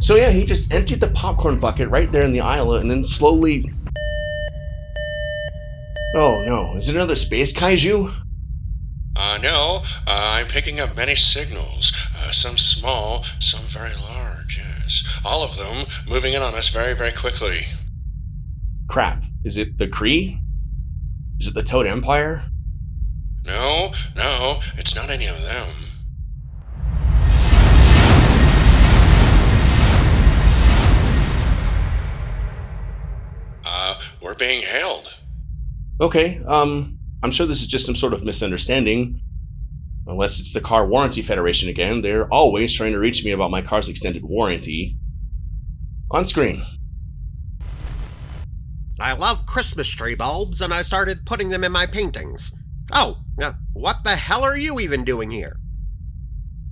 So yeah, he just emptied the popcorn bucket right there in the aisle and then slowly... Oh no, is it another space kaiju? No, I'm picking up many signals. Some small, some very large, yes. All of them moving in on us very, very quickly. Crap, is it the Kree? Is it the Toad Empire? No, it's not any of them. We're being hailed. Okay, I'm sure this is just some sort of misunderstanding. Unless it's the Car Warranty Federation again, they're always trying to reach me about my car's extended warranty. On screen. I love Christmas tree bulbs, and I started putting them in my paintings. Oh, what the hell are you even doing here?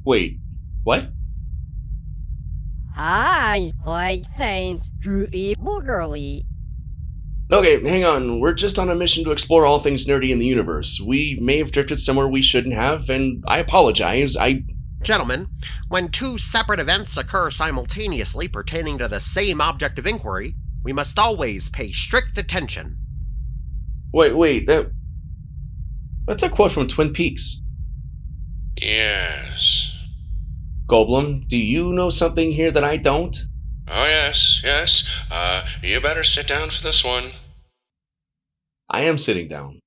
Wait, what? Hi, I think you evil girly. Okay, hang on. We're just on a mission to explore all things nerdy in the universe. We may have drifted somewhere we shouldn't have, and I apologize. Gentlemen, when two separate events occur simultaneously pertaining to the same object of inquiry, we must always pay strict attention. Wait, that's a quote from Twin Peaks. Yes. Goldblum, do you know something here that I don't? Oh, yes. You better sit down for this one. I am sitting down.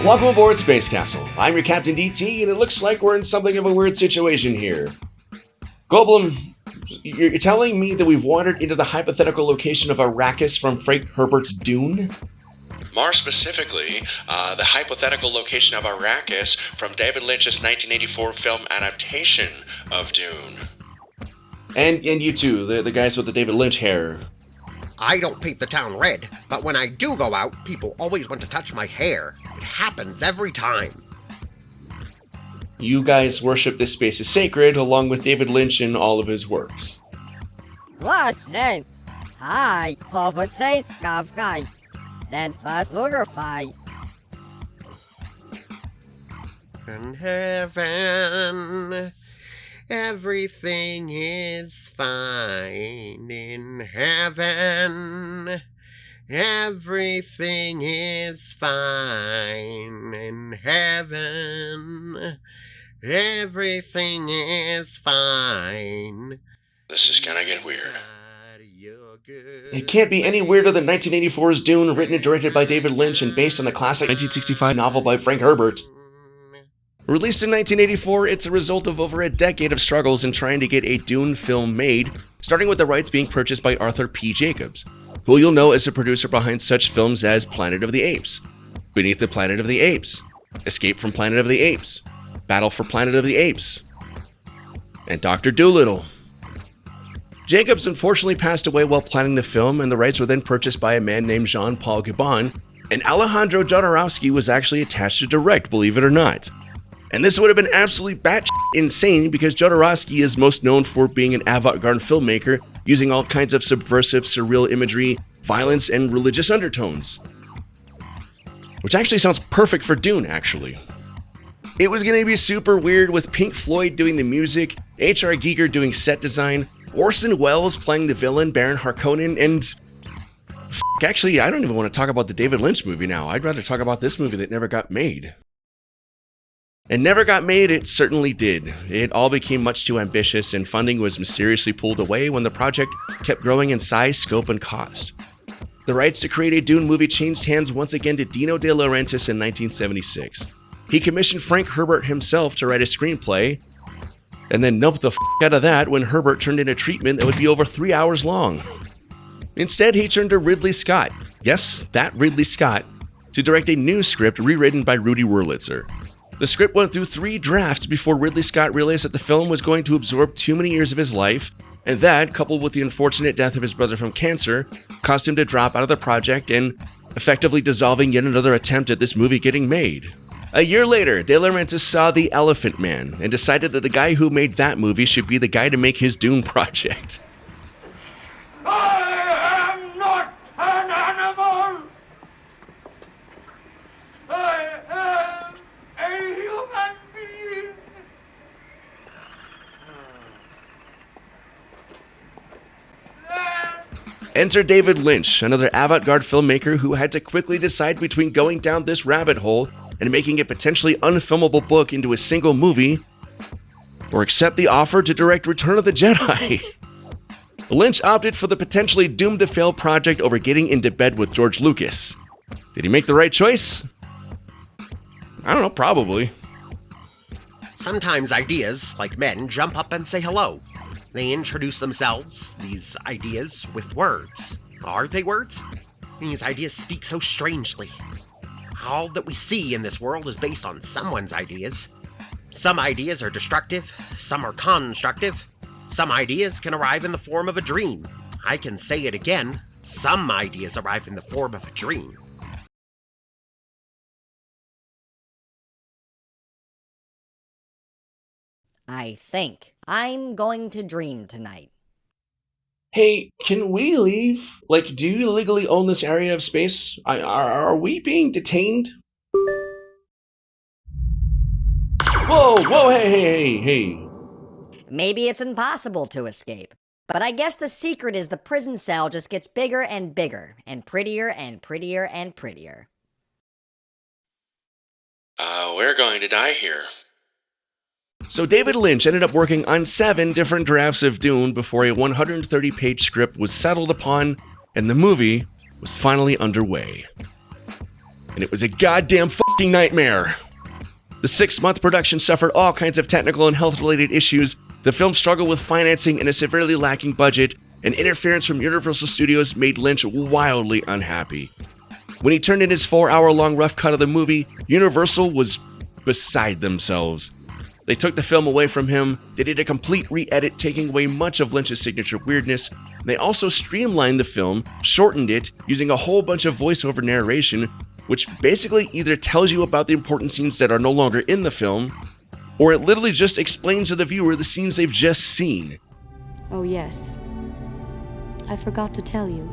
Welcome aboard Space Castle. I'm your Captain DT, and it looks like we're in something of a weird situation here. Goldblum, you're telling me that we've wandered into the hypothetical location of Arrakis from Frank Herbert's Dune? More specifically, the hypothetical location of Arrakis from David Lynch's 1984 film adaptation of Dune. And you too, the guys with the David Lynch hair. I don't paint the town red, but when I do go out, people always want to touch my hair. It happens every time. You guys worship this space as sacred, along with David Lynch and all of his works. What's name? Hi, someone say scuff guy. Then first looker fight. In heaven, everything is fine. In heaven, everything is fine. In heaven, everything is fine. This is gonna get weird. It can't be any weirder than 1984's Dune, written and directed by David Lynch and based on the classic 1965 novel by Frank Herbert. Released in 1984, it's a result of over a decade of struggles in trying to get a Dune film made, starting with the rights being purchased by Arthur P. Jacobs, who you'll know as the producer behind such films as Planet of the Apes, Beneath the Planet of the Apes, Escape from Planet of the Apes, Battle for Planet of the Apes, and Dr. Dolittle. Jacobs unfortunately passed away while planning the film, and the rights were then purchased by a man named Jean-Paul Gabon, and Alejandro Jodorowsky was actually attached to direct, believe it or not. And this would have been absolutely batshit insane because Jodorowsky is most known for being an avant-garde filmmaker, using all kinds of subversive, surreal imagery, violence, and religious undertones. Which actually sounds perfect for Dune, actually. It was going to be super weird with Pink Floyd doing the music, H.R. Giger doing set design, Orson Welles playing the villain Baron Harkonnen, and... actually, I don't even want to talk about the David Lynch movie now. I'd rather talk about this movie that never got made. And never got made, it certainly did. It all became much too ambitious, and funding was mysteriously pulled away when the project kept growing in size, scope, and cost. The rights to create a Dune movie changed hands once again to Dino De Laurentiis in 1976. He commissioned Frank Herbert himself to write a screenplay, and then noped the out of that when Herbert turned in a treatment that would be over 3 hours long. Instead, he turned to Ridley Scott, yes, that Ridley Scott, to direct a new script rewritten by Rudy Wurlitzer. The script went through 3 drafts before Ridley Scott realized that the film was going to absorb too many years of his life, and that, coupled with the unfortunate death of his brother from cancer, caused him to drop out of the project and effectively dissolving yet another attempt at this movie getting made. A year later, De Laurentiis saw The Elephant Man and decided that the guy who made that movie should be the guy to make his Dune project. I am not an animal! I am a human being! Enter David Lynch, another avant-garde filmmaker who had to quickly decide between going down this rabbit hole and making a potentially unfilmable book into a single movie, or accept the offer to direct Return of the Jedi. Lynch opted for the potentially doomed-to-fail project over getting into bed with George Lucas. Did he make the right choice? I don't know, probably. Sometimes ideas, like men, jump up and say hello. They introduce themselves, these ideas, with words. Are they words? These ideas speak so strangely. All that we see in this world is based on someone's ideas. Some ideas are destructive, some are constructive. Some ideas can arrive in the form of a dream. I can say it again, some ideas arrive in the form of a dream. I think I'm going to dream tonight. Hey, can we leave? Like, do you legally own this area of space? Are we being detained? Whoa, hey. Maybe it's impossible to escape. But I guess the secret is the prison cell just gets bigger and bigger, and prettier and prettier and prettier. We're going to die here. So David Lynch ended up working on 7 different drafts of Dune before a 130-page script was settled upon, and the movie was finally underway. And it was a goddamn fucking nightmare. The 6-month production suffered all kinds of technical and health-related issues. The film struggled with financing and a severely lacking budget, and interference from Universal Studios made Lynch wildly unhappy. When he turned in his 4-hour-long rough cut of the movie, Universal was beside themselves. They took the film away from him, they did a complete re-edit taking away much of Lynch's signature weirdness. They also streamlined the film, shortened it, using a whole bunch of voiceover narration, which basically either tells you about the important scenes that are no longer in the film, or it literally just explains to the viewer the scenes they've just seen. Oh yes, I forgot to tell you.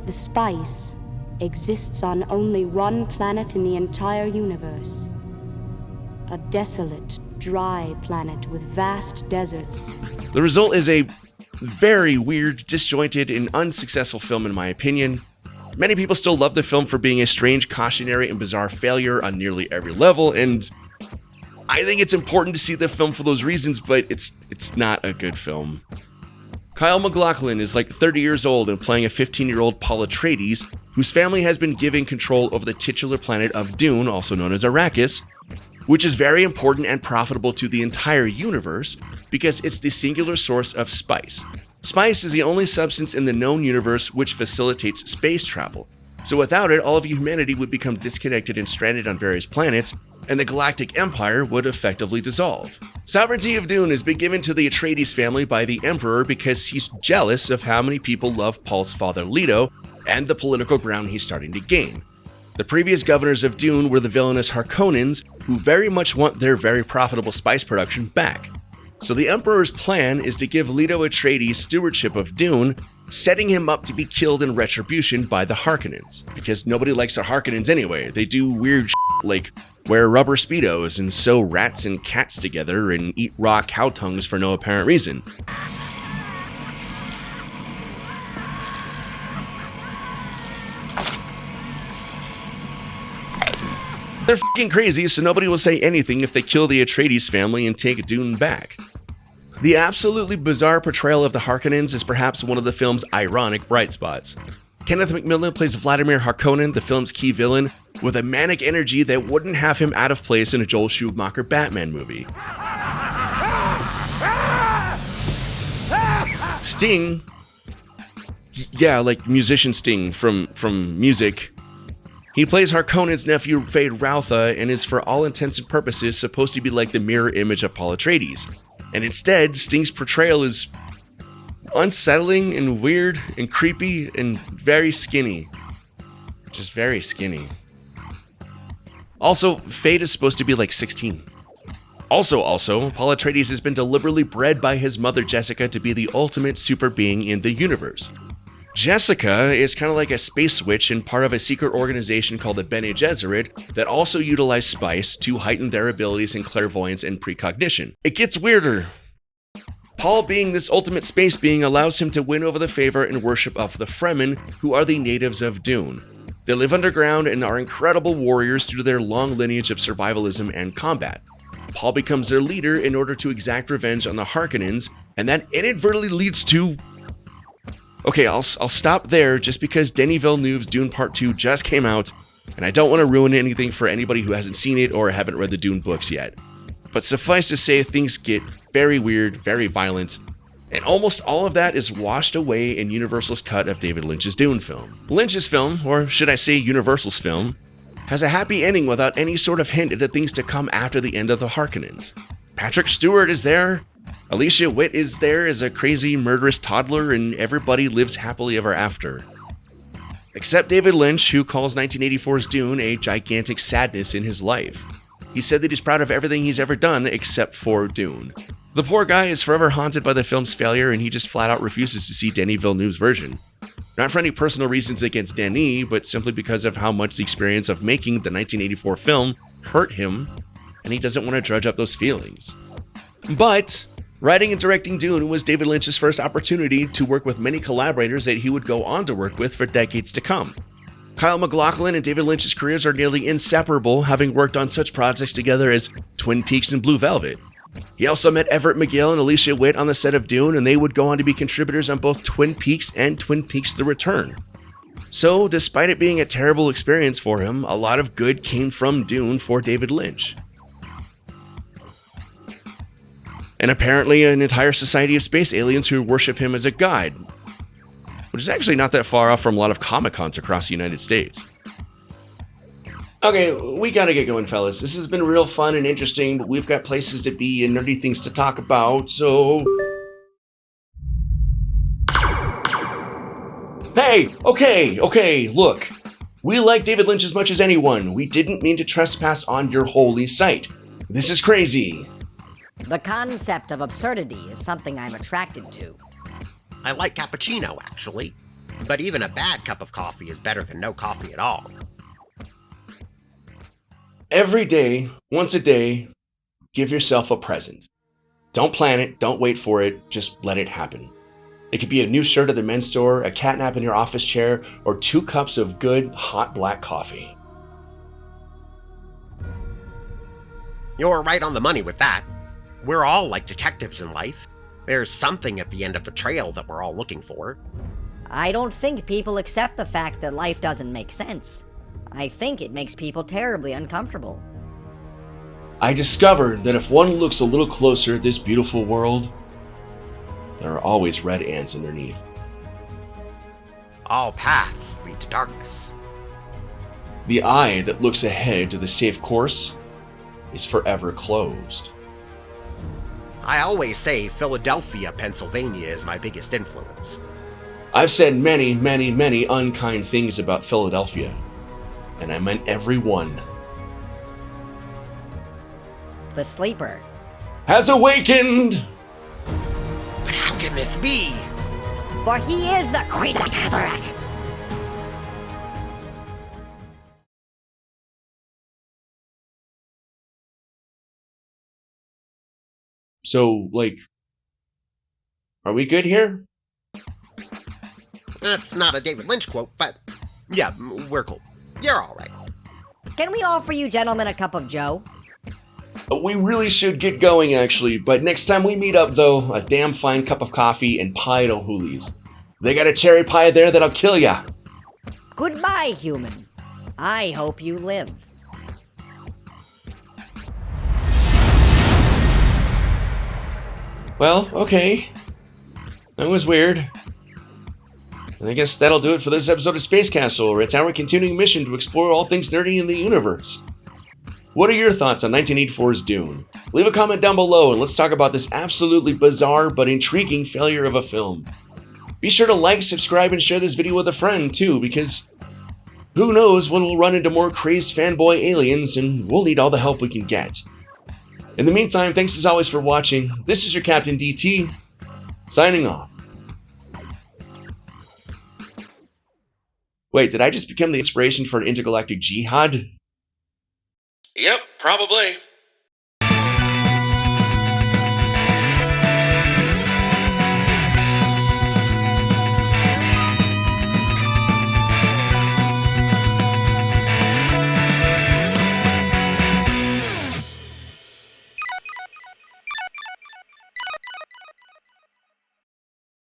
The spice exists on only one planet in the entire universe. A desolate, dry planet with vast deserts. The result is a very weird, disjointed, and unsuccessful film in my opinion. Many people still love the film for being a strange, cautionary, and bizarre failure on nearly every level, and I think it's important to see the film for those reasons, but it's not a good film. Kyle MacLachlan is like 30 years old and playing a 15-year-old Paul Atreides, whose family has been given control over the titular planet of Dune, also known as Arrakis, which is very important and profitable to the entire universe because it's the singular source of spice. Spice is the only substance in the known universe which facilitates space travel. So without it, all of humanity would become disconnected and stranded on various planets, and the Galactic Empire would effectively dissolve. Sovereignty of Dune has been given to the Atreides family by the Emperor because he's jealous of how many people love Paul's father Leto and the political ground he's starting to gain. The previous governors of Dune were the villainous Harkonnens, who very much want their very profitable spice production back. So the Emperor's plan is to give Leto Atreides stewardship of Dune, setting him up to be killed in retribution by the Harkonnens. Because nobody likes the Harkonnens anyway. They do weird shit like wear rubber speedos and sew rats and cats together and eat raw cow tongues for no apparent reason. They're f***ing crazy, so nobody will say anything if they kill the Atreides family and take Dune back. The absolutely bizarre portrayal of the Harkonnens is perhaps one of the film's ironic bright spots. Kenneth McMillan plays Vladimir Harkonnen, the film's key villain, with a manic energy that wouldn't have him out of place in a Joel Schumacher Batman movie. Sting, yeah, like musician Sting from Music. He plays Harkonnen's nephew Fade Routha and is for all intents and purposes supposed to be like the mirror image of Paul Atreides. And instead, Sting's portrayal is unsettling and weird and creepy and very skinny. Just very skinny. Also, Fate is supposed to be like 16. Also, Paul Atreides has been deliberately bred by his mother Jessica to be the ultimate super being in the universe. Jessica is kind of like a space witch and part of a secret organization called the Bene Gesserit that also utilize spice to heighten their abilities in clairvoyance and precognition. It gets weirder. Paul, being this ultimate space being, allows him to win over the favor and worship of the Fremen, who are the natives of Dune. They live underground and are incredible warriors due to their long lineage of survivalism and combat. Paul becomes their leader in order to exact revenge on the Harkonnens, and that inadvertently leads to... Okay, I'll stop there just because Denis Villeneuve's Dune Part 2 just came out, and I don't want to ruin anything for anybody who hasn't seen it or haven't read the Dune books yet. But suffice to say, things get very weird, very violent, and almost all of that is washed away in Universal's cut of David Lynch's Dune film. Lynch's film, or should I say Universal's film, has a happy ending without any sort of hint at the things to come after the end of the Harkonnens. Patrick Stewart is there, Alicia Witt is there as a crazy murderous toddler, and everybody lives happily ever after. Except David Lynch, who calls 1984's Dune a gigantic sadness in his life. He said that he's proud of everything he's ever done except for Dune. The poor guy is forever haunted by the film's failure, and he just flat out refuses to see Denis Villeneuve's version. Not for any personal reasons against Denis, but simply because of how much the experience of making the 1984 film hurt him, and he doesn't want to drudge up those feelings. But writing and directing Dune was David Lynch's first opportunity to work with many collaborators that he would go on to work with for decades to come. Kyle MacLachlan and David Lynch's careers are nearly inseparable, having worked on such projects together as Twin Peaks and Blue Velvet. He also met Everett McGill and Alicia Witt on the set of Dune, and they would go on to be contributors on both Twin Peaks and Twin Peaks The Return. So, despite it being a terrible experience for him, a lot of good came from Dune for David Lynch. And apparently an entire society of space aliens who worship him as a god, which is actually not that far off from a lot of Comic-Cons across the United States. Okay, we gotta get going, fellas. This has been real fun and interesting, but we've got places to be and nerdy things to talk about, so... Hey! Okay, look. We like David Lynch as much as anyone. We didn't mean to trespass on your holy site. This is crazy. The concept of absurdity is something I'm attracted to. I like cappuccino, actually. But even a bad cup of coffee is better than no coffee at all. Every day, once a day, give yourself a present. Don't plan it, don't wait for it, just let it happen. It could be a new shirt at the men's store, a catnap in your office chair, or 2 cups of good, hot black coffee. You're right on the money with that. We're all like detectives in life. There's something at the end of the trail that we're all looking for. I don't think people accept the fact that life doesn't make sense. I think it makes people terribly uncomfortable. I discovered that if one looks a little closer at this beautiful world, there are always red ants underneath. All paths lead to darkness. The eye that looks ahead to the safe course is forever closed. I always say Philadelphia, Pennsylvania is my biggest influence. I've said many, many, many unkind things about Philadelphia, and I meant every one. The sleeper Has awakened! But how can this be? For he is the Queen of Cataract. So, are we good here? That's not a David Lynch quote, but yeah, we're cool. You're all right. Can we offer you gentlemen a cup of joe? We really should get going, actually, but next time we meet up, though, a damn fine cup of coffee and pie at O'Hooley's. They got a cherry pie there that'll kill ya! Goodbye, human. I hope you live. Well, okay. That was weird. And I guess that'll do it for this episode of Space Castle. It's our continuing mission to explore all things nerdy in the universe. What are your thoughts on 1984's Dune? Leave a comment down below and let's talk about this absolutely bizarre but intriguing failure of a film. Be sure to like, subscribe, and share this video with a friend too, because Who knows when we'll run into more crazed fanboy aliens, and we'll need all the help we can get. In the meantime, thanks as always for watching. This is your Captain DT, signing off. Wait, did I just become the inspiration for an intergalactic jihad? Yep, probably.